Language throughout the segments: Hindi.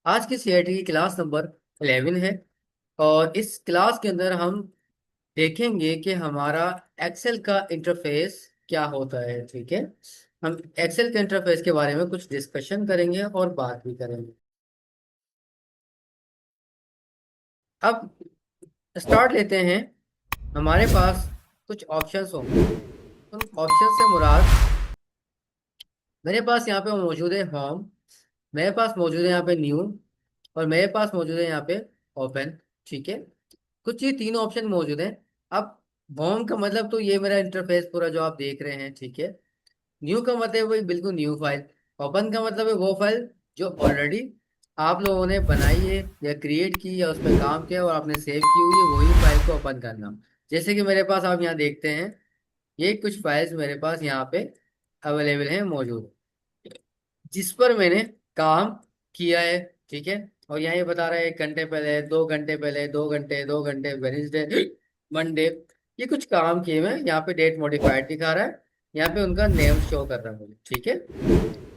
आज की सीआईटी की क्लास नंबर 11 है। और इस क्लास के अंदर हम देखेंगे कि हमारा एक्सेल का इंटरफेस क्या होता है। ठीक है, हम एक्सेल के इंटरफेस के बारे में कुछ डिस्कशन करेंगे और बात भी करेंगे। अब स्टार्ट लेते हैं। हमारे पास कुछ ऑप्शंस होंगे। उन ऑप्शन से मुराद मेरे पास यहाँ पे मौजूद है होम, मेरे पास मौजूद है यहाँ पे न्यू, और मेरे पास मौजूद है यहाँ पे ओपन। ठीक है, कुछ ये तीन ऑप्शन मौजूद हैं। अब होम का मतलब तो ये मेरा इंटरफेस पूरा जो आप देख रहे हैं। ठीक है, न्यू का मतलब है वही बिल्कुल न्यू फाइल। ओपन का मतलब है वो फाइल जो ऑलरेडी आप लोगों ने बनाई है या क्रिएट की या उस पर काम किया और आपने सेव की हुई है, वही फाइल को ओपन करना। जैसे कि मेरे पास आप यहाँ देखते हैं, ये कुछ फाइल्स मेरे पास यहाँ पे अवेलेबल हैं, मौजूद, जिस पर मैंने काम किया है। ठीक है, और यहाँ ये बता रहा है 1 घंटे पहले, 2 घंटे पहले, 2 घंटे, 2 घंटे, वेडनेसडे, मंडे, ये कुछ काम किए मैं। यहाँ पे डेट मॉडिफाइड दिखा रहा है, यहाँ पे उनका नेम शो कर रहा है मुझे। ठीक है,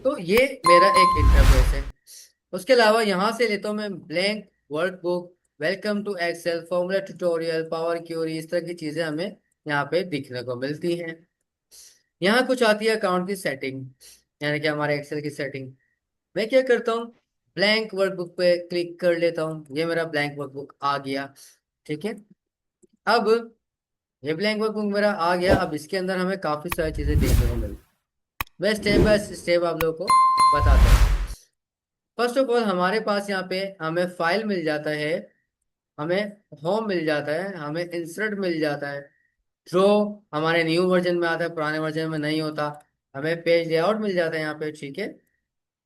तो ये मेरा एक इंटरफेस है। उसके अलावा यहाँ से लेता हूँ मैं blank workbook, welcome to Excel, formula tutorial, power query, इस तरह की चीजें हमें यहाँ पे दिखने को मिलती हैं। यहाँ कुछ आती है अकाउंट की सेटिंग, यानी कि हमारे एक्सेल की सेटिंग। मैं क्या करता हूँ, ब्लैंक वर्कबुक पे क्लिक कर लेता हूँ, ये मेरा ब्लैंक वर्कबुक आ गया। ठीक है, अब ये ब्लैंक वर्कबुक मेरा आ गया। अब इसके अंदर हमें काफी सारी चीजें देखने को मिलती। मैं स्टेप बाय स्टेप आप लोगों को बताता हूँ। फर्स्ट ऑफ ऑल हमारे पास यहाँ पे हमें फाइल मिल जाता है, हमें होम मिल जाता है, हमें इंसर्ट मिल जाता है, ड्रॉ हमारे न्यू वर्जन में आता है, पुराने वर्जन में नहीं होता। हमें पेज लेआउट मिल जाता है यहाँ पे। ठीक है,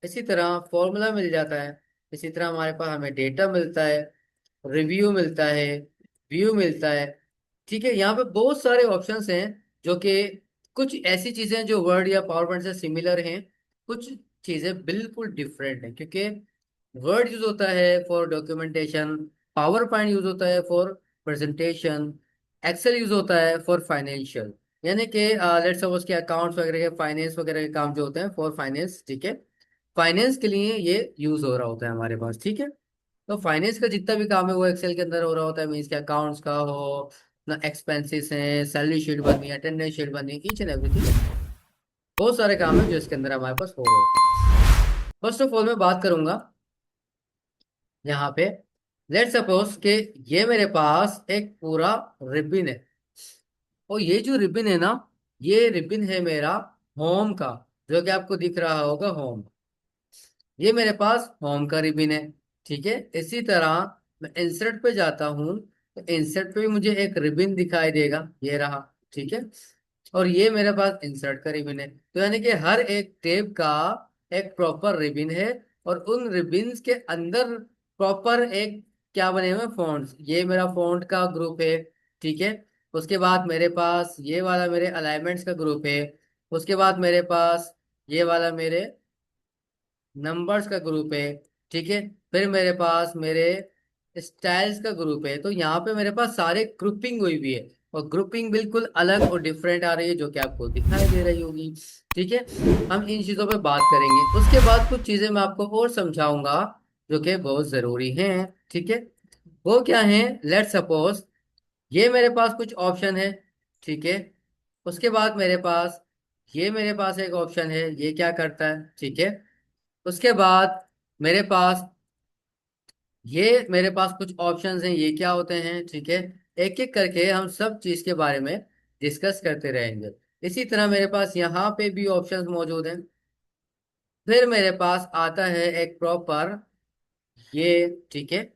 इसी तरह फॉर्मूला मिल जाता है। इसी तरह हमारे पास हमें डेटा मिलता है, रिव्यू मिलता है, व्यू मिलता है। ठीक है, यहाँ पे बहुत सारे ऑप्शंस हैं, जो कि कुछ ऐसी चीजें हैं जो वर्ड या पावर पॉइंट से सिमिलर हैं, कुछ चीजें बिल्कुल डिफरेंट हैं। क्योंकि वर्ड यूज होता है for documentation, power point use होता है फॉर प्रेजेंटेशन, एक्सेल यूज होता है फॉर फाइनेंशियल, यानी कि लेट्स सपोज के अकाउंट्स वगैरह के, फाइनेंस वगैरह के काम जो होते हैं फॉर फाइनेंस। ठीक है, फाइनेंस के लिए ये यूज हो रहा होता है हमारे पास। ठीक है, तो फाइनेंस का जितना भी काम है वो एक्सेल के अंदर हो रहा होता है। मीन्स के अकाउंट्स का हो ना, एक्सपेंसेस हैं, सैलरी शीट बननी है, अटेंडेंस शीट बननी है, ईच एंड एवरीथिंग, बहुत सारे काम है जो इसके अंदर हमारे पास हो रहे होते हैं। फर्स्ट ऑफ ऑल मैं बात करूंगा यहाँ पे, लेट सपोज कि ये मेरे पास एक पूरा रिबिन है, और ये जो रिबिन है ना, ये रिबिन है मेरा होम का, जो कि आपको दिख रहा होगा होम। ये मेरे पास होम का रिबिन है। ठीक है, इसी तरह मैं इंसर्ट पे जाता हूँ, तो इंसर्ट पे भी मुझे एक रिबिन दिखाई देगा, ये रहा। ठीक है, और ये मेरे पास इंसर्ट का रिबिन है। तो यानी कि हर एक टेब का एक प्रॉपर रिबिन है, और उन रिबिन्स के अंदर प्रॉपर एक क्या बने हुए फॉन्ट्स, ये मेरा फॉन्ट का ग्रुप है। ठीक है, उसके बाद मेरे पास ये वाला मेरे अलाइनमेंट्स का ग्रुप है। उसके बाद मेरे पास ये वाला मेरे नंबर्स का ग्रुप है। ठीक है, फिर मेरे पास मेरे स्टाइल्स का ग्रुप है। तो यहाँ पे मेरे पास सारे ग्रुपिंग हुई भी है, और ग्रुपिंग बिल्कुल अलग और डिफरेंट आ रही है, जो कि आपको दिखाई दे रही होगी। ठीक है, हम इन चीजों पे बात करेंगे। उसके बाद कुछ चीजें मैं आपको और समझाऊंगा जो कि बहुत जरूरी हैं। ठीक है, वो क्या है, लेट सपोज ये मेरे पास कुछ ऑप्शन है। ठीक है, उसके बाद मेरे पास एक ऑप्शन है, ये क्या करता है। ठीक है, उसके बाद मेरे पास मेरे पास कुछ ऑप्शंस हैं, ये क्या होते हैं। ठीक है, एक एक करके हम सब चीज के बारे में डिस्कस करते रहेंगे। इसी तरह मेरे पास यहाँ पे भी ऑप्शंस मौजूद हैं। फिर मेरे पास आता है एक प्रॉपर ये। ठीक है,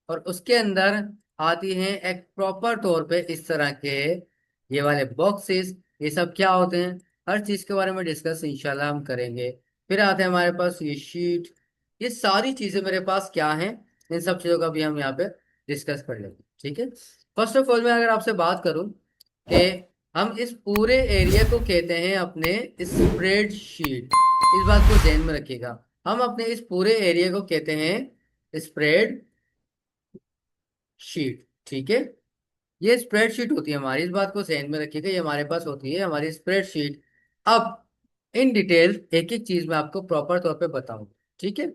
और उसके अंदर आती हैं एक प्रॉपर तौर पे इस तरह के ये वाले बॉक्सेस। ये सब क्या होते हैं, हर चीज के बारे में डिस्कस इंशाल्लाह हम करेंगे। फिर आते हैं हमारे पास ये शीट। ये सारी चीजें मेरे पास क्या हैं, इन सब चीजों का भी हम यहाँ पे डिस्कस कर लेंगे। ठीक है, फर्स्ट ऑफ ऑल मैं अगर आपसे बात करूं कि हम इस पूरे एरिया को कहते हैं अपने स्प्रेडशीट, इस बात को ध्यान में रखिएगा। हम अपने इस पूरे एरिया को कहते हैं स्प्रेड शीट। ठीक है, ये स्प्रेडशीट होती है हमारी, इस बात को ध्यान में रखिएगा, ये हमारे पास होती है हमारी स्प्रेडशीट। अब इन डिटेल एक एक चीज मैं आपको प्रॉपर तौर पे बताऊं। ठीक है,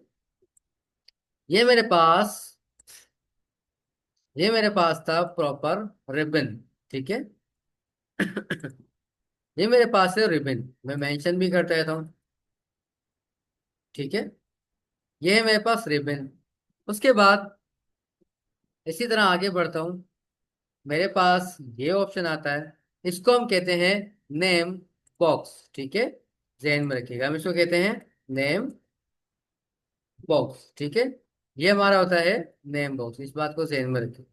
ये मेरे पास ये मेरे पास था प्रॉपर रिबन। ठीक है। ये मेरे पास है रिबन, मैं मेंशन भी करता रहता हूँ। ठीक है। ये है मेरे पास रिबन। उसके बाद इसी तरह आगे बढ़ता हूँ। मेरे पास ये ऑप्शन आता है, इसको हम कहते हैं नेम बॉक्स। ठीक है, ध्यान में रखिएगा, हम इसको कहते हैं नेम बॉक्स। ठीक है, ये हमारा होता है नेम बॉक्स, इस बात को ध्यान में रखिए।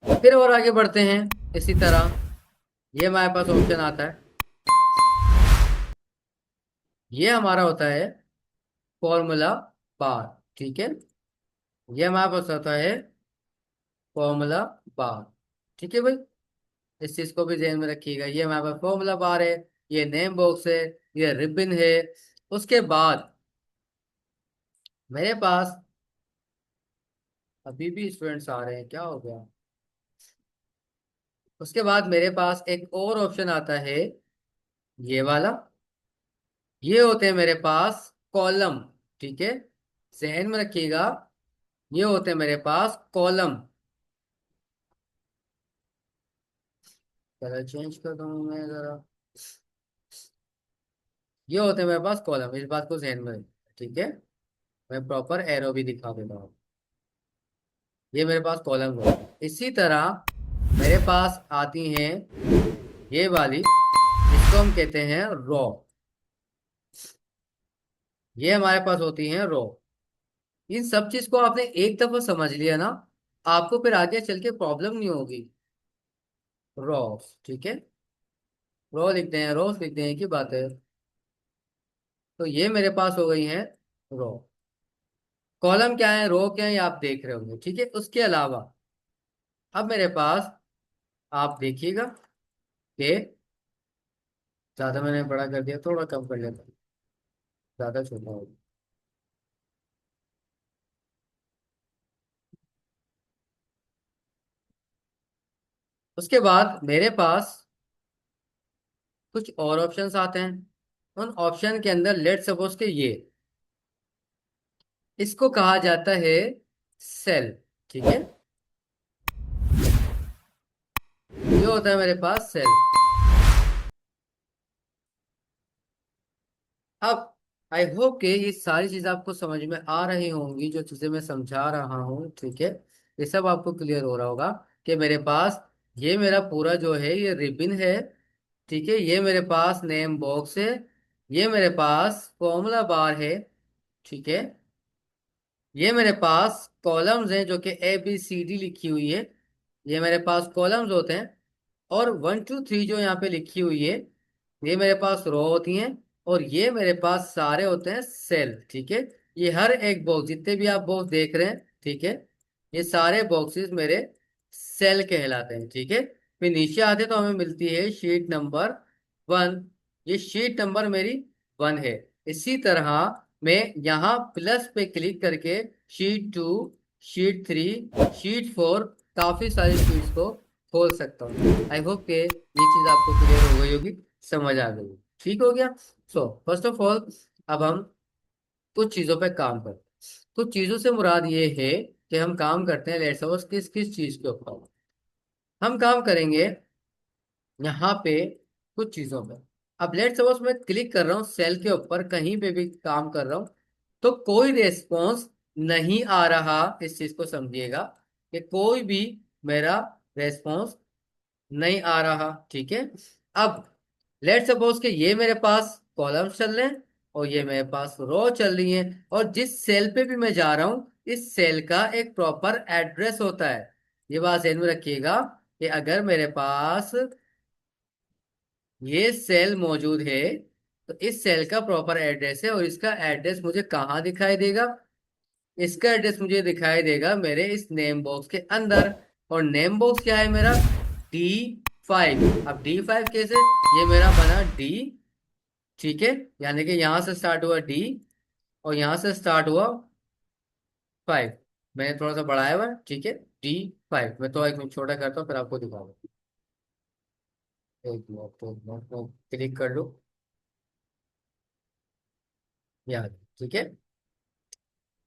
फिर और आगे बढ़ते हैं। इसी तरह ये हमारे पास ऑप्शन आता है, ये हमारा होता है फॉर्मूला बार। ठीक है, ये हमारे पास होता है फॉर्मूला बार। ठीक है भाई, इस चीज को भी ध्यान में रखिएगा। ये हमारे पास फॉर्मूला बार है, ये नेम बॉक्स है, ये रिबन है। उसके बाद मेरे पास अभी भी स्टूडेंट्स आ रहे हैं, क्या हो गया। उसके बाद मेरे पास एक और ऑप्शन आता है, ये वाला। ये होते हैं मेरे पास कॉलम। ठीक है, ध्यान में रखिएगा, ये होते हैं मेरे पास कॉलम। कलर चेंज कर दूं मैं जरा। ये होते हैं मेरे पास कॉलम, इस बात को ध्यान में रखिए। ठीक है, मैं प्रॉपर एरो भी दिखा देता हूँ। ये मेरे पास कॉलम होते हैं। इसी तरह मेरे पास आती हैं ये वाली, इसको हम कहते हैं रो। ये हमारे पास होती हैं रो। इन सब चीज को आपने एक दफा समझ लिया ना, आपको फिर आगे चल के प्रॉब्लम नहीं होगी। रॉस, ठीक है, रो लिखते हैं, रोज लिखते हैं की बात है। तो ये मेरे पास हो गई है रो। कॉलम क्या है, रो क्या है, ये आप देख रहे होंगे। ठीक है, उसके अलावा अब मेरे पास, आप देखिएगा कि ज्यादा मैंने बड़ा कर दिया, थोड़ा कम कर लेता हूं, ज्यादा छोटा हो गया। उसके बाद मेरे पास कुछ और ऑप्शंस आते हैं। उन ऑप्शन के अंदर लेट सपोज के ये, इसको कहा जाता है सेल। ठीक है, ये होता है मेरे पास सेल। अब आई होप कि ये सारी चीजें आपको समझ में आ रही होंगी, जो चीजें मैं समझा रहा हूँ। ठीक है, ये सब आपको क्लियर हो रहा होगा कि मेरे पास ये मेरा पूरा जो है ये रिबिन है। ठीक है, ये मेरे पास नेम बॉक्स है, ये मेरे पास फॉर्मूला बार है। ठीक है, ये मेरे पास कॉलम्स हैं जो कि ए बी सी डी लिखी हुई है, ये मेरे पास कॉलम्स होते हैं। और 1 2 3 जो यहाँ पे लिखी हुई है, ये मेरे पास रो होती हैं। और ये मेरे पास सारे होते हैं सेल। ठीक है, ये हर एक बॉक्स, जितने भी आप बॉक्स देख रहे हैं, ठीक है, ये सारे बॉक्सेस मेरे सेल कहलाते हैं। ठीक है, फिर नीचे आते तो हमें मिलती है शीट नंबर 1। ये शीट नंबर मेरी 1 है। इसी तरह मैं यहाँ प्लस पे क्लिक करके शीट 2, शीट 3, शीट 4, काफी सारी शीट्स को खोल सकता हूँ। आई होप के ये चीज आपको क्लियर हो गई होगी, समझ आ गई। ठीक हो गया। सो फर्स्ट ऑफ ऑल, अब हम कुछ चीजों पे काम करते हैं। कुछ चीजों से मुराद ये है कि हम काम करते हैं, लेट्स सपोज किस किस चीज के ऊपर हम काम करेंगे, यहाँ पे कुछ चीजों पे। अब लेट्स सपोज मैं क्लिक कर रहा हूँ सेल के ऊपर, कहीं पे भी काम कर रहा हूँ, तो कोई रेस्पॉन्स नहीं आ रहा। इस चीज को समझिएगा कि कोई भी मेरा रेस्पॉन्स नहीं आ रहा। ठीक है, अब लेट सपोज कि ये मेरे पास कॉलम्स चल रहे हैं और ये मेरे पास रो चल रही है, और जिस सेल पे भी मैं जा रहा हूँ, इस सेल का एक प्रॉपर एड्रेस होता है। ये बात ध्यान में रखिएगा कि अगर मेरे पास ये सेल मौजूद है, तो इस सेल का प्रॉपर एड्रेस है, और इसका एड्रेस मुझे कहाँ दिखाई देगा, इसका एड्रेस मुझे दिखाई देगा मेरे इस नेम बॉक्स के अंदर। और नेम बॉक्स क्या है मेरा, D5। अब D5 कैसे, ये मेरा बना डी। ठीक है, यानी कि यहां से स्टार्ट हुआ डी, और यहां से स्टार्ट हुआ 5। मैंने थोड़ा सा बढ़ाया हुआ है, ठीक है। D5 मैं तो एक मिनट छोटा करता हूँ, फिर आपको दिखाऊंगा। एक मिनट, एक मिनट, मैं क्लिक कर लूँ। याद, ठीक है।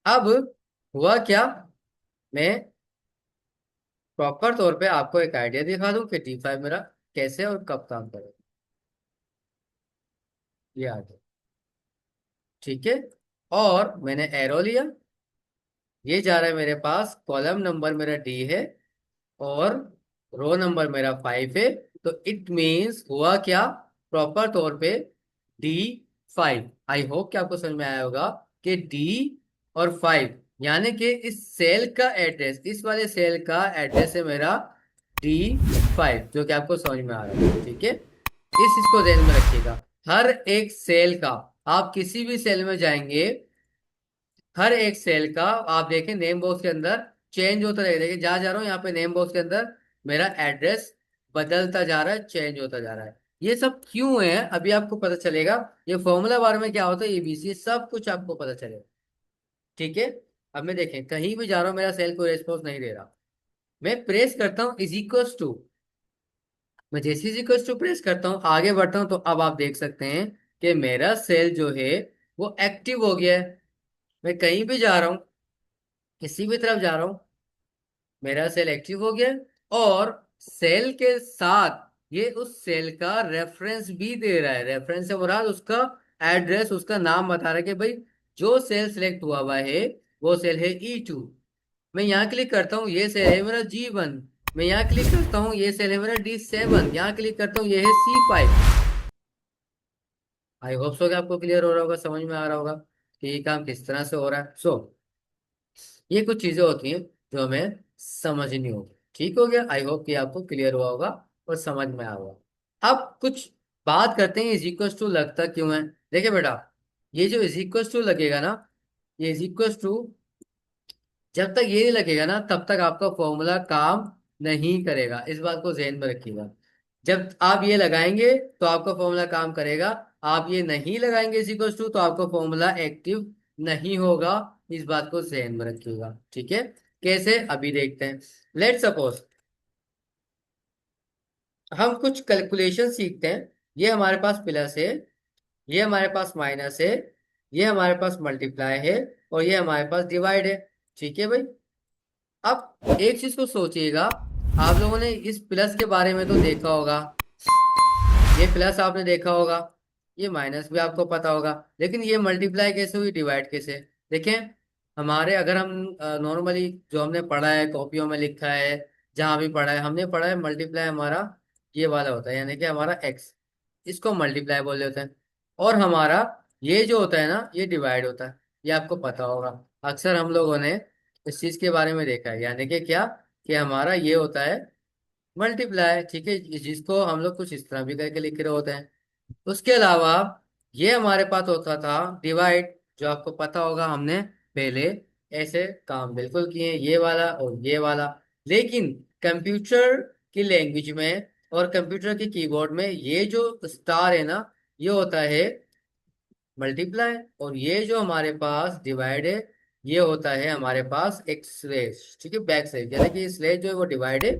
अब हुआ क्या, मैं प्रॉपर तौर पे आपको एक आइडिया दिखा दूं कि D5 मेरा कैसे और कब काम करेगा। याद है, ठीक है। और मैंने एरो लिया, ये जा रहा है मेरे पास, कॉलम नंबर मेरा D है और रो नंबर मेरा 5 है। तो इट मीन्स हुआ क्या, प्रॉपर तौर पे D5, आई होप कि आपको समझ में आया होगा कि D और 5 यानी कि इस सेल का एड्रेस, इस वाले सेल का एड्रेस है मेरा D5, जो कि आपको समझ में आ रहा है, ठीक है। इस चीज को ध्यान में रखिएगा। हर एक सेल का, आप किसी भी सेल में जाएंगे, हर एक सेल का आप देखें नेम बॉक्स के अंदर चेंज होता रहेगा। देखिए जहां जा रहा हूँ यहाँ पे नेम बॉक्स के अंदर मेरा एड्रेस बदलता जा रहा है, चेंज होता जा रहा है। ये सब क्यों है अभी आपको पता चलेगा। ये फॉर्मूला बार में क्या होता है, एबीसी, सब कुछ आपको पता चलेगा, ठीक है। अब मैं देखें कहीं भी जा रहा हूँ, मेरा सेल कोई रेस्पॉन्स नहीं दे रहा, मैं प्रेस करता हूँ इज इक्वल टू, मैं जैसे इज इक्वल टू प्रेस करता हूँ आगे बढ़ता हूँ, तो अब आप देख सकते हैं कि मेरा सेल जो है वो एक्टिव हो गया है। मैं कहीं भी जा रहा हूँ, किसी भी तरफ जा रहा हूँ, मेरा सेल एक्टिव हो गया। और सेल के साथ ये उस सेल का रेफरेंस भी दे रहा है। रेफरेंस से मुराद उसका एड्रेस, उसका नाम बता रहा है कि भाई जो सेल सिलेक्ट हुआ हुआ है वो सेल है E2। मैं यहाँ क्लिक करता हूँ, ये सेल है मेरा G1। मैं यहाँ क्लिक करता हूँ, ये सेल है मेरा D7। यहाँ क्लिक करता हूँ, ये है C5। आई होप सो कि आपको क्लियर हो रहा होगा, समझ में आ रहा होगा कि ये काम किस तरह से हो रहा है। ये कुछ चीजें होती हैं जो हमें समझनी होगी। ठीक हो गया, आई होप कि आपको क्लियर हुआ होगा और समझ में आया होगा। अब कुछ बात करते हैं इज इक्वल टू लगता क्यों है। देखिए बेटा, ये जो इज इक्वल टू लगेगा ना, ये इज इक्वल टू जब तक ये नहीं लगेगा ना तब तक आपका फॉर्मूला काम नहीं करेगा, इस बात को ध्यान में रखिएगा। जब आप ये लगाएंगे तो आपका फॉर्मूला काम करेगा, आप ये नहीं लगाएंगे इज इक्वल टू तो आपका फॉर्मूला एक्टिव नहीं होगा। इस बात को ध्यान में रखिएगा, ठीक है। कैसे, अभी देखते हैं। लेट सपोज हम कुछ कैलकुलेशन सीखते हैं। ये हमारे पास प्लस है, ये हमारे पास माइनस है, ये हमारे पास मल्टीप्लाई है और ये हमारे पास डिवाइड है, ठीक है भाई। अब एक चीज को सोचिएगा, आप लोगों ने इस प्लस के बारे में तो देखा होगा, ये प्लस आपने देखा होगा, ये माइनस भी आपको पता होगा, लेकिन ये मल्टीप्लाई कैसे हुई, डिवाइड कैसे। देखें, हमारे अगर हम नॉर्मली जो हमने पढ़ा है, कॉपियों में लिखा है, जहां भी पढ़ा है, हमने पढ़ा है मल्टीप्लाई हमारा ये वाला होता है, यानी कि हमारा एक्स, इसको मल्टीप्लाई बोल देते हैं। और हमारा ये जो होता है ना, ये डिवाइड होता है, ये आपको पता होगा। अक्सर हम लोगों ने इस चीज के बारे में देखा है, यानी कि क्या, कि हमारा ये होता है मल्टीप्लाई, ठीक है, जिसको हम लोग कुछ इस तरह भी करके लिख रहे होते हैं। उसके अलावा ये हमारे पास होता था डिवाइड, जो आपको पता होगा, हमने पहले ऐसे काम बिल्कुल किए हैं, ये वाला और ये वाला। लेकिन कंप्यूटर की लैंग्वेज में और कंप्यूटर के कीबोर्ड में ये जो स्टार है ना, ये होता है मल्टीप्लाई, और ये जो हमारे पास डिवाइड है, ये होता है हमारे पास एक स्लेश, ठीक है, बैक स्लेश, यानी कि स्लेश जो है वो डिवाइड है,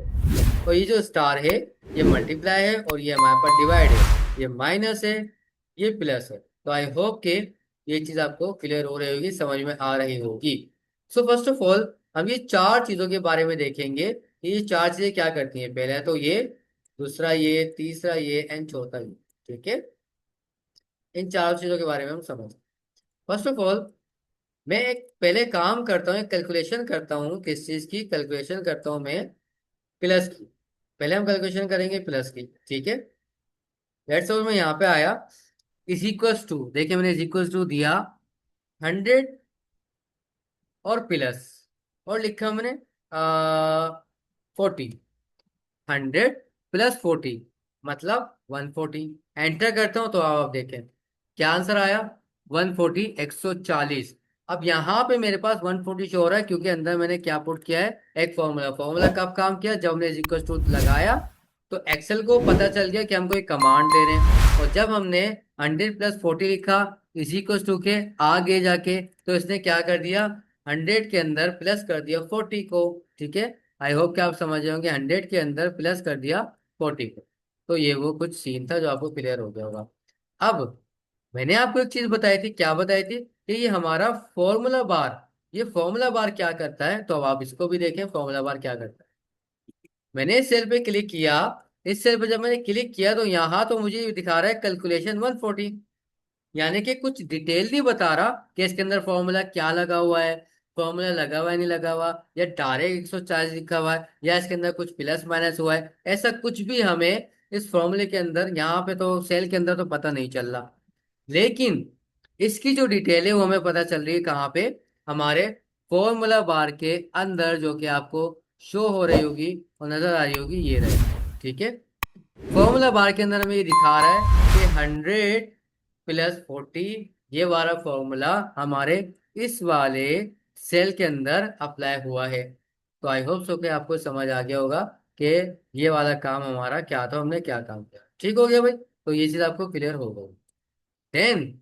और ये जो स्टार है ये मल्टीप्लाई है, और ये हमारे पास डिवाइड है, ये माइनस है, ये प्लस है। तो आई होप कि ये चीज आपको क्लियर हो रही होगी, समझ में आ रही होगी। सो फर्स्ट ऑफ ऑल हम ये चार चीजों के बारे में देखेंगे कि ये चार चीजें क्या करती हैं। पहला तो ये, दूसरा ये, तीसरा ये एंड चौथा ये, ठीक है। इन चार चीजों के बारे में हम समझ, फर्स्ट ऑफ ऑल मैं एक पहले काम करता हूँ, एक कैलकुलेशन करता हूँ, किस चीज की कैलकुलेशन करता हूँ मैं, प्लस की। पहले हम कैलकुलेशन करेंगे प्लस की, ठीक है। लेट्स सपोज मैं यहाँ पे आया, इज इक्वल्स टू, देखिए मैंने इज इक्वल्स टू दिया 100 और प्लस, और लिखा मैंने 40, 100 + 40 मतलब 140। एंटर करता हूं तो आप देखें क्या आंसर आया, 140, 140। अब यहाँ पे मेरे पास 140 शो हो रहा है, क्योंकि अंदर मैंने क्या पुट किया है, एक फॉर्मूला। फॉर्मूला कब काम किया, जब हमने इक्वल टू लगाया, तो एक्सेल को पता चल गया कि हमको एक कमांड दे रहे हैं। और जब हमने 100 + 40 लिखा इज इक्वल टू के आगे जाके, तो इसने क्या कर दिया, 100 के अंदर प्लस कर दिया 40 को, ठीक है। आई होप कि आप समझ रहे होंगे, 100 के अंदर प्लस कर दिया 40 को। तो ये वो कुछ सीन था जो आपको क्लियर हो गया होगा। अब मैंने आपको एक चीज बताई थी, क्या बताई थी, कि ये हमारा फॉर्मूला बार, ये फॉर्मूला बार क्या करता है, तो अब आप इसको भी देखें फॉर्मूला बार क्या करता है। मैंने इस सेल पे क्लिक किया, इस सेल पे जब मैंने क्लिक किया तो यहाँ तो मुझे ये दिखा रहा है कैलकुलेशन 140, यानी कि कुछ डिटेल नहीं बता रहा कि इसके अंदर फॉर्मूला क्या लगा हुआ है, फॉर्मूला लगा हुआ है नहीं लगा हुआ, या डायरेक्ट 140 लिखा हुआ है, या इसके अंदर कुछ प्लस माइनस हुआ है, ऐसा कुछ भी हमें इस फॉर्मूले के अंदर, यहाँ पे तो सेल के अंदर तो पता नहीं चल रहा। लेकिन इसकी जो डिटेल है वो हमें पता चल रही है कहाँ पे, हमारे फॉर्मूला बार के अंदर, जो कि आपको शो हो रही होगी और नजर आ रही होगी, ये रहे। ठीक है, फॉर्मूला बार के अंदर हमें ये दिखा रहा है कि 100 + 40, ये वाला फॉर्मूला हमारे इस वाले सेल के अंदर अप्लाई हुआ है। तो आई होप सो कि आपको समझ आ गया होगा कि ये वाला काम हमारा क्या था, हमने क्या काम किया। ठीक हो गया भाई, तो ये चीज आपको क्लियर हो गई। देन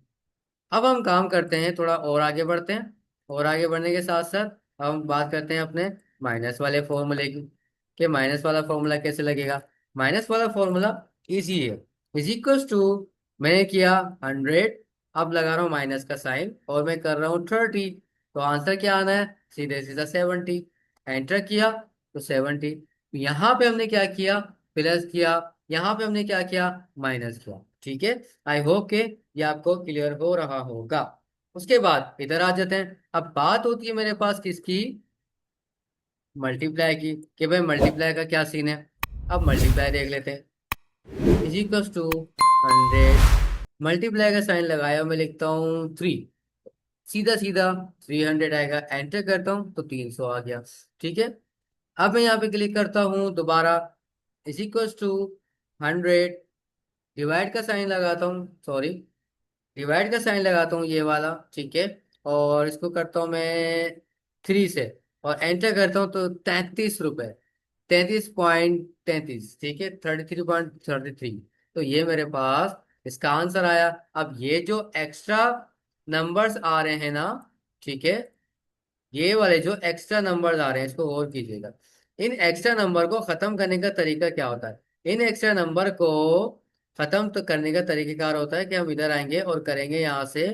अब हम काम करते हैं, थोड़ा और आगे बढ़ते हैं, और आगे बढ़ने के साथ साथ हम बात करते हैं अपने माइनस वाले फॉर्मूले की, कि माइनस वाला फॉर्मूला कैसे लगेगा। माइनस वाला फॉर्मूला इजी है, इज इक्वल टू, मैंने किया 100, अब लगा रहा हूँ माइनस का साइन और मैं कर रहा हूँ 30, तो आंसर क्या आना है, सीधे सीधा 70। एंटर किया तो 70, यहाँ पे हमने क्या किया, प्लस किया, यहाँ पे हमने क्या किया, माइनस किया। ठीक है, आई होप के ये आपको क्लियर हो रहा होगा। उसके बाद इधर आ जाते हैं, अब बात होती है मेरे पास किसकी, मल्टीप्लाई की, कि भाई मल्टीप्लाई का क्या सीन है। अब मल्टीप्लाई देख लेते हैं, इज इक्वल टू 100, मल्टीप्लाई का साइन लगाया, मैं लिखता हूँ 3, सीधा सीधा 300 आएगा, एंटर करता हूँ तो 300 आ गया। ठीक है, अब मैं यहाँ पे क्लिक करता हूँ दोबारा, इज इक्वल टू 100, डिवाइड का साइन लगाता हूँ, सॉरी, डिवाइड का साइन लगाता हूँ ये वाला। ठीक है, और इसको करता हूँ मैं 3 से, और एंटर करता हूँ तो 33 रुपए, 33.33, ठीक है, 33.33। तो ये मेरे पास इसका आंसर आया। अब ये जो एक्स्ट्रा नंबर्स आ रहे हैं ना, ठीक है, ये वाले जो एक्स्ट्रा नंबर्स आ रहे हैं, इसको और कीजिएगा। इन एक्स्ट्रा नंबर को खत्म करने का तरीका क्या होता है, इन एक्स्ट्रा नंबर को खत्म तो करने का तरीकेकार होता है कि हम इधर आएंगे और करेंगे यहाँ से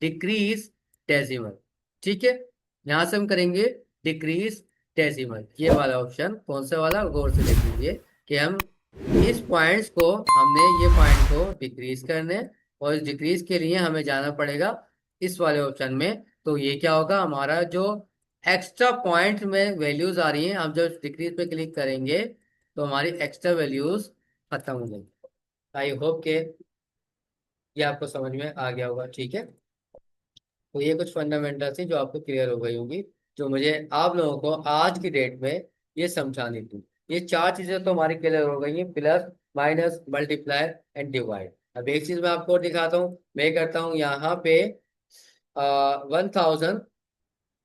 डिक्रीज डेसिमल। ठीक है, यहां से हम करेंगे डिक्रीज डेसिमल, ये वाला ऑप्शन, कौन सा वाला, गौर से देख लीजिए, कि हम इस पॉइंट्स को, हमने ये पॉइंट को डिक्रीज करने, और इस डिक्रीज के लिए हमें जाना पड़ेगा इस वाले ऑप्शन में। तो ये क्या होगा, हमारा जो एक्स्ट्रा पॉइंट में वैल्यूज आ रही हैं, हम जब डिक्रीज पे क्लिक करेंगे तो हमारी एक्स्ट्रा वैल्यूज खत्म हो जाएंगी। आई होप के ये आपको समझ में आ गया होगा। ठीक है, तो ये कुछ फंडामेंटल थी जो आपको क्लियर हो गई होगी, जो मुझे आप लोगों को आज की डेट में ये समझानी थी। ये चार चीजें तो हमारी क्लियर हो गई हैं, plus minus multiply and divide. अब एक चीज मैं आपको दिखाता हूँ, मैं करता हूँ यहाँ पे 1000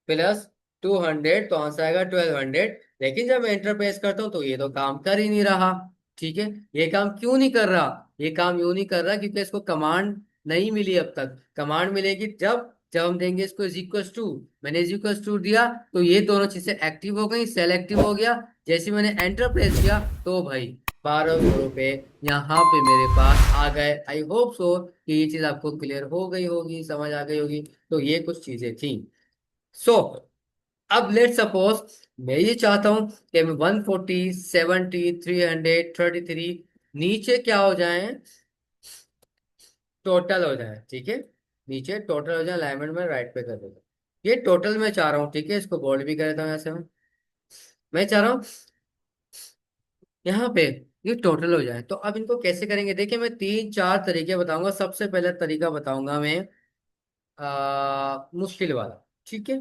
+200, तो आंसर आएगा 1200। लेकिन जब मैं एंटर प्रेस करता हूँ तो ये तो काम कर ही नहीं रहा। ठीक है, ये काम क्यों नहीं कर रहा, ये काम यूं नहीं कर रहा क्योंकि इसको कमांड नहीं मिली अब तक। कमांड मिलेगी जब जब हम देंगे इसको इज इक्वल टू, मैंने इज इक्वल टू दिया तो ये दोनों चीजें एक्टिव हो गई, सेल एक्टिव हो गया। जैसे ही मैंने एंटर प्रेस किया तो भाई 1200 रुपये यहाँ पे मेरे पास आ गए। आई होप सो कि ये चीज आपको क्लियर हो गई होगी, समझ आ गई होगी। तो ये कुछ चीजें थी। सो अब लेट सपोज मैं ये चाहता हूं कि मैं 140, 70, 333 नीचे क्या हो जाए, टोटल हो जाए। ठीक है, नीचे टोटल हो जाए, अलाइनमेंट में राइट पे कर देता, ये टोटल मैं चाह रहा हूँ। ठीक है, इसको बोल्ड भी कर देता हूँ ऐसे में, मैं चाह रहा हूँ यहाँ पे ये टोटल हो जाए। तो अब इनको कैसे करेंगे, देखिए मैं तीन चार तरीके बताऊंगा। सबसे पहले तरीका बताऊंगा मैं मुश्किल वाला। ठीक है,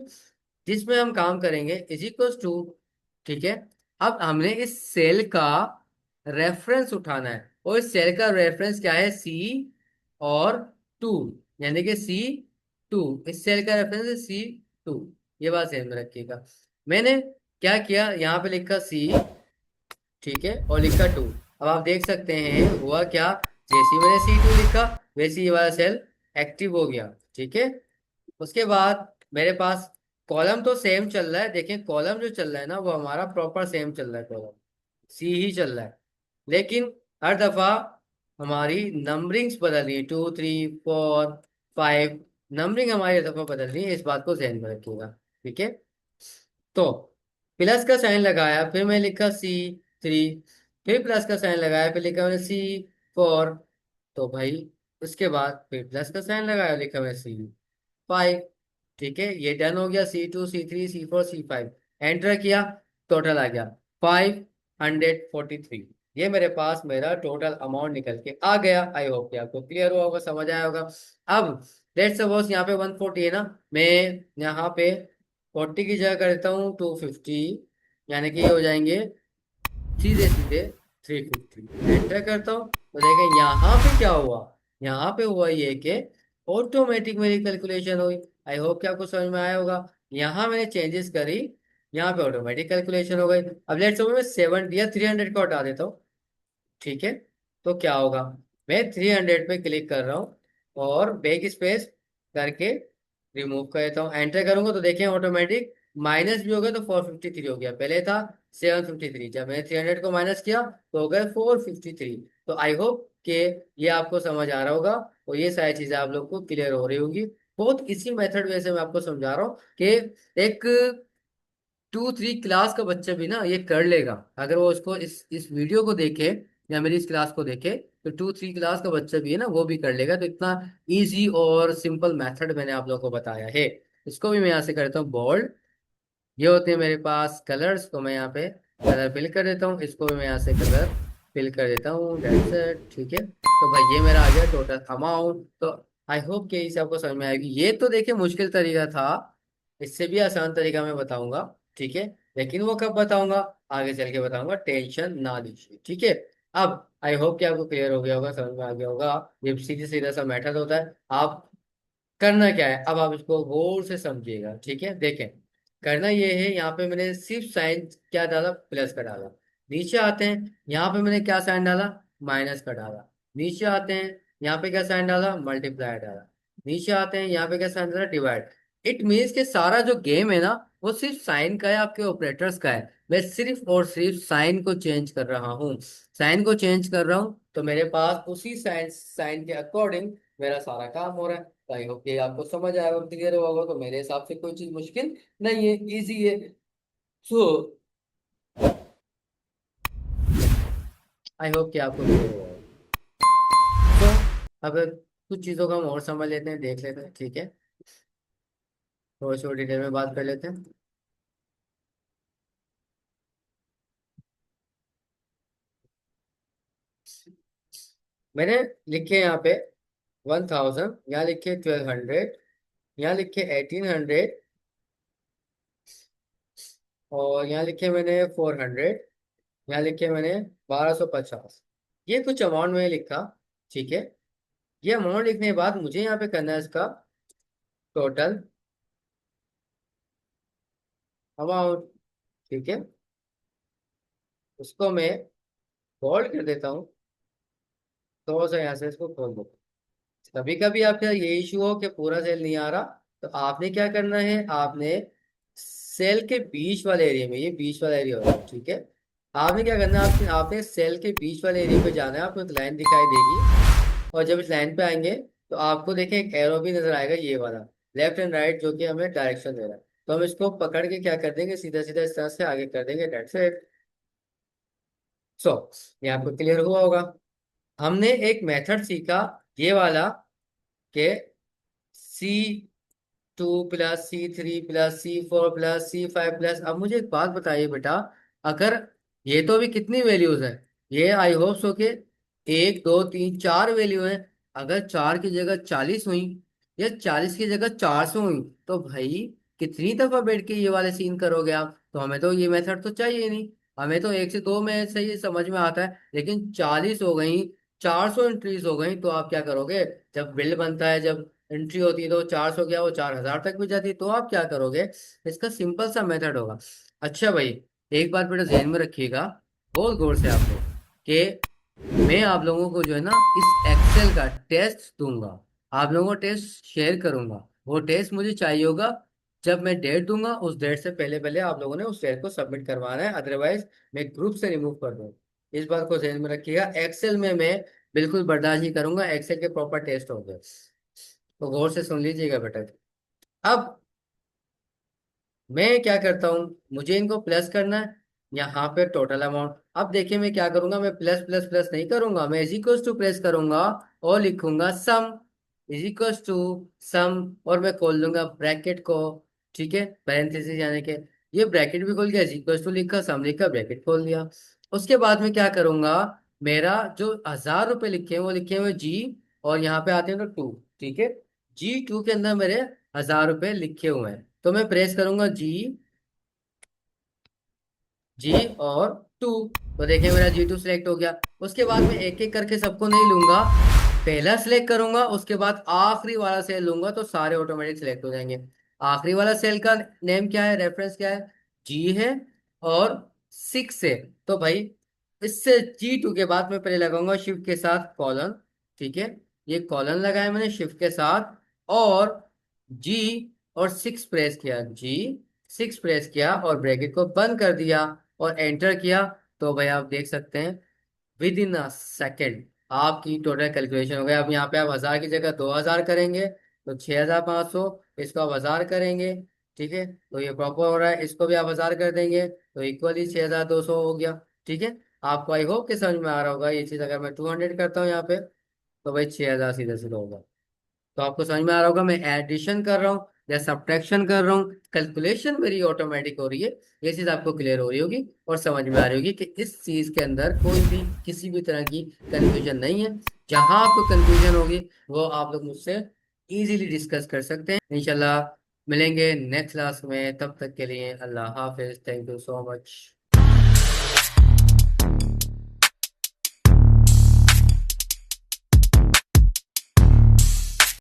जिसमें हम काम करेंगे इज इक्वल टू, ठीक है, अब हमने इस सेल का रेफरेंस उठाना है, और इस सेल का रेफरेंस क्या है, और टू, यानी कि C2, इस सेल का रेफरेंस है C2। ये बात ध्यान में रखिएगा। मैंने क्या किया, यहाँ पे लिखा C, ठीक है, और लिखा 2। अब आप देख सकते हैं हुआ क्या, जैसे ही मैंने C2 लिखा वैसे ही ये वाला सेल एक्टिव हो गया। ठीक है, उसके बाद मेरे पास कॉलम तो सेम चल रहा है, देखें कॉलम जो चल रहा है ना वो हमारा प्रॉपर सेम चल रहा है, कॉलम C ही चल रहा है। लेकिन हर दफा हमारी नंबरिंग्स बदल रही है, 2 3 4 5, नंबरिंग हमारी दफा बदल रही है, इस बात को ध्यान में रखिएगा। ठीक है। तो प्लस का साइन लगाया, फिर मैं लिखा C3, फिर प्लस का साइन लगाया, फिर लिखा मैंने C4। तो भाई उसके बाद फिर प्लस का साइन लगाया, लिखा मैंने C5। ठीक है, ये डन हो गया, C2 C3 C4 C5। Enter किया, टोटल आ गया 543। ये मेरे पास मेरा टोटल अमाउंट निकल के आ गया। आई होप कि आपको क्लियर हुआ होगा, समझ आया होगा। अब लेट्स सपोज यहाँ पे 140 है ना, मैं यहाँ पे 40 की जगह कर देता हूँ 250, यानी कि ये हो जाएंगे सीधे सीधे 350। एंटर करता हूँ तो देखें यहाँ पे क्या हुआ। यहाँ पे हुआ ये कि ऑटोमेटिक मेरी कैलकुलेशन हुई। आई होप कि आपको समझ में आया होगा। यहाँ मैंने चेंजेस करी, यहाँ पे ऑटोमेटिक कैलकुलेशन हो गई। अब लेट्स सपोज मैं 70 या 300 को हटा देता हूँ। ठीक है, तो क्या होगा, मैं 300 पे क्लिक कर रहा हूँ और बैक स्पेस करके रिमूव कर देता हूँ। एंटर करूंगा तो देखें ऑटोमेटिक माइनस भी हो गया, तो 453 हो गया। पहले था 753, जब मैंने 300 को माइनस किया तो हो गए 453। तो आई होप कि ये आपको समझ आ रहा होगा और ये सारी चीजें आप लोग को क्लियर हो रही होंगी। बहुत इसी मेथड वैसे मैं आपको समझा रहा हूँ कि एक 2 3 क्लास का बच्चा भी ना ये कर लेगा, अगर वो उसको इस वीडियो को देखे या मेरी इस क्लास को देखे। तो 2 3 क्लास का बच्चा भी है ना, वो भी कर लेगा। तो इतना इजी और सिंपल मेथड मैंने आप लोगों को बताया है। इसको भी मैं यहाँ से करता हूँ बोल्ड। ये होते हैं मेरे पास कलर्स, तो मैं यहाँ पे कलर फिल कर देता हूँ। इसको भी मैं यहाँ से कलर फिल कर देता हूँ, दैट्स इट। ठीक है, तो भाई ये मेरा आ गया टोटल अमाउंट। तो आई होप कि इसे आपको समझ में आएगी। ये तो देखिए मुश्किल तरीका था, इससे भी आसान तरीका मैं बताऊंगा। ठीक है, लेकिन वो कब बताऊंगा, आगे चल के बताऊंगा, टेंशन ना लीजिए। ठीक है। अब आई होप कि आपको क्लियर हो गया होगा, समझ में आ गया होगा। ये सीधे सीधा सा मैटर होता है। आप करना क्या है, अब आप इसको गौर से समझिएगा। ठीक है, देखें करना ये है, यहाँ पे मैंने सिर्फ साइन क्या डाला, प्लस का डाला। नीचे आते हैं, यहाँ पे मैंने क्या साइन डाला, माइनस का डाला। नीचे आते हैं, यहाँ पे क्या साइन डाला, मल्टीप्लाई डाला। नीचे आते हैं, यहाँ पे क्या साइन डाला, डिवाइड। इट मीन्स के सारा जो गेम है ना, वो सिर्फ साइन का है, आपके ऑपरेटर्स का है। मैं सिर्फ और सिर्फ साइन को चेंज कर रहा हूँ। साइन को चेंज कर रहा हूँ तो मेरे पास उसी साइन साइन के अकॉर्डिंग मेरा सारा काम हो रहा है। आई होप ये आपको समझ आएगा, क्लियर होगा। तो मेरे हिसाब से कोई चीज मुश्किल नहीं है, इजी है। सो आई होप कि आपको क्लियर होगा। सो अब कुछ चीजों को हम और समझ लेते हैं, देख लेते हैं। ठीक है, थोड़ी सी डिटेल में बात कर लेते हैं। मैंने लिखे यहाँ पे 1000, यहाँ लिखे 1200, यहाँ लिखे 1800, और यहाँ लिखे मैंने 400, यहाँ लिखे मैंने 1250। ये कुछ अमाउंट मैंने लिखा। ठीक है, ये अमाउंट लिखने के बाद मुझे यहाँ पे करना है इसका टोटल अमाउंट। ठीक है, उसको मैं बोल्ड कर देता हूँ, थोड़ा सा यहाँ से इसको खोल दो। कभी कभी आपके साथ ये इशू हो कि पूरा सेल नहीं आ रहा, तो आपने क्या करना है, आपने सेल के बीच वाले एरिया में, ये बीच वाला एरिया होगा। ठीक है, आपने क्या करना है, आपने सेल के बीच वाले एरिया पे जाना है। आपको एक लाइन दिखाई देगी, और जब इस लाइन पे आएंगे तो आपको देखें एक एरो भी नजर आएगा, ये वाला लेफ्ट एंड राइट, जो कि हमें डायरेक्शन दे रहा है। तो हम इसको पकड़ के क्या कर देंगे, सीधा सीधा इस तरह से आगे कर देंगे, दैट्स इट। सो ये आपको क्लियर हुआ होगा। हमने एक मेथड सीखा, ये वाला, के C2 + C3 + C4 + C5 अब मुझे एक बात बताइए बेटा, अगर ये तो अभी कितनी वैल्यूज है, ये आई होप सो के 1 2 3 4 वैल्यू है। अगर 4 की जगह 40 हुई या 40 की जगह 400 हुई, तो भाई कितनी दफा बैठ के ये वाले सीन करोगे आप। तो हमें तो ये मेथड तो चाहिए ही नहीं। हमें तो 1 से 2 में से ये समझ में आता है, लेकिन 40 हो गई, 400 एंट्रीज हो गई, तो आप क्या करोगे। जब बिल बनता है, जब एंट्री होती है, तो 400 क्या वो 4000 तक भी जाती है, तो आप क्या करोगे। इसका सिंपल सा मेथड होगा। अच्छा भाई, एक बात बेटा ध्यान में रखिएगा, बहुत गौर से आप लोग, कि मैं आप लोगों को जो है ना इस एक्सेल का टेस्ट दूंगा। आप लोगों को टेस्ट शेयर करूंगा। वो टेस्ट मुझे चाहिए होगा, जब मैं डेट दूंगा उस डेट से पहले पहले आप लोगों ने उस डेट को सबमिट करवाना है, अदरवाइज मैं ग्रुप से रिमूव कर दूँ। इस बात को ध्यान में रखिएगा। एक्सेल में मैं बिल्कुल बर्दाश्त नहीं करूंगा, एक्सेल के प्रॉपर टेस्ट होंगे। तो गौर से सुन लीजिएगा बेटा। अब मैं क्या करता हूँ, मुझे इनको प्लस करना है, यहाँ पे टोटल अमाउंट। अब देखिए मैं क्या करूंगा, मैं प्लस प्लस प्लस नहीं करूंगा, मैं इज इक्वल्स टू प्रेस करूंगा और लिखूंगा सम, इज इक्वल्स टू सम, और मैं खोल दूंगा ब्रैकेट को। ठीक है, पैरेंथेसिस यानी कि ये ब्रैकेट भी खोल गया, इज इक्वल्स टू लिखा, सम लिखा, ब्रैकेट खोल दिया। उसके बाद में क्या करूंगा, मेरा जो 1000 रुपये लिखे हैं वो लिखे हुए जी, और यहाँ पे आते हैं तो टू। ठीक है, G2 के अंदर मेरे 1000 रुपये लिखे हुए हैं, तो मैं प्रेस करूंगा जी, जी और टू। तो देखिए मेरा G2 सिलेक्ट हो गया। उसके बाद में एक एक करके सबको नहीं लूंगा, पहला सिलेक्ट करूंगा, उसके बाद आखिरी वाला सेल लूंगा, तो सारे ऑटोमेटिक सिलेक्ट हो जाएंगे। आखिरी वाला सेल का नेम क्या है, रेफरेंस क्या है, जी है और 6 है। तो भाई इससे G2 के बाद मैं पहले लगाऊंगा शिफ्ट के साथ कॉलन। ठीक है, ये कॉलन लगाया मैंने शिफ्ट के साथ, और जी और 6 प्रेस किया, जी 6 प्रेस किया और ब्रैकेट को बंद कर दिया और एंटर किया। तो भाई आप देख सकते हैं विद इन अ सेकेंड आपकी टोटल कैलकुलेशन हो गया। अब यहाँ पे आप 1000 की जगह 2000 करेंगे तो 6500, इसको आप 1000 करेंगे। ठीक है, तो ये प्रॉपर हो रहा है, इसको भी आप 1000 कर देंगे तो इक्वली 6200 हो गया। ठीक है, आपको आई होप कि समझ में आ रहा होगा ये चीज। अगर मैं 200 करता हूँ यहाँ पे तो भाई 6000 सीधे सीधे होगा। तो आपको समझ में आ रहा होगा, मैं एडिशन कर रहा हूँ या सब्ट्रैक्शन कर रहा हूँ, कैलकुलेशन मेरी ऑटोमेटिक हो रही है। ये चीज आपको क्लियर हो रही होगी और समझ में आ रही होगी कि इस चीज के अंदर कोई भी किसी भी तरह की कंफ्यूजन नहीं है। जहां आपको कंफ्यूजन होगी वो आप लोग मुझसे इजीली डिस्कस कर सकते हैं। इंशाल्लाह मिलेंगे नेक्स्ट क्लास में, तब तक के लिए अल्लाह हाफिज, थैंक यू सो मच।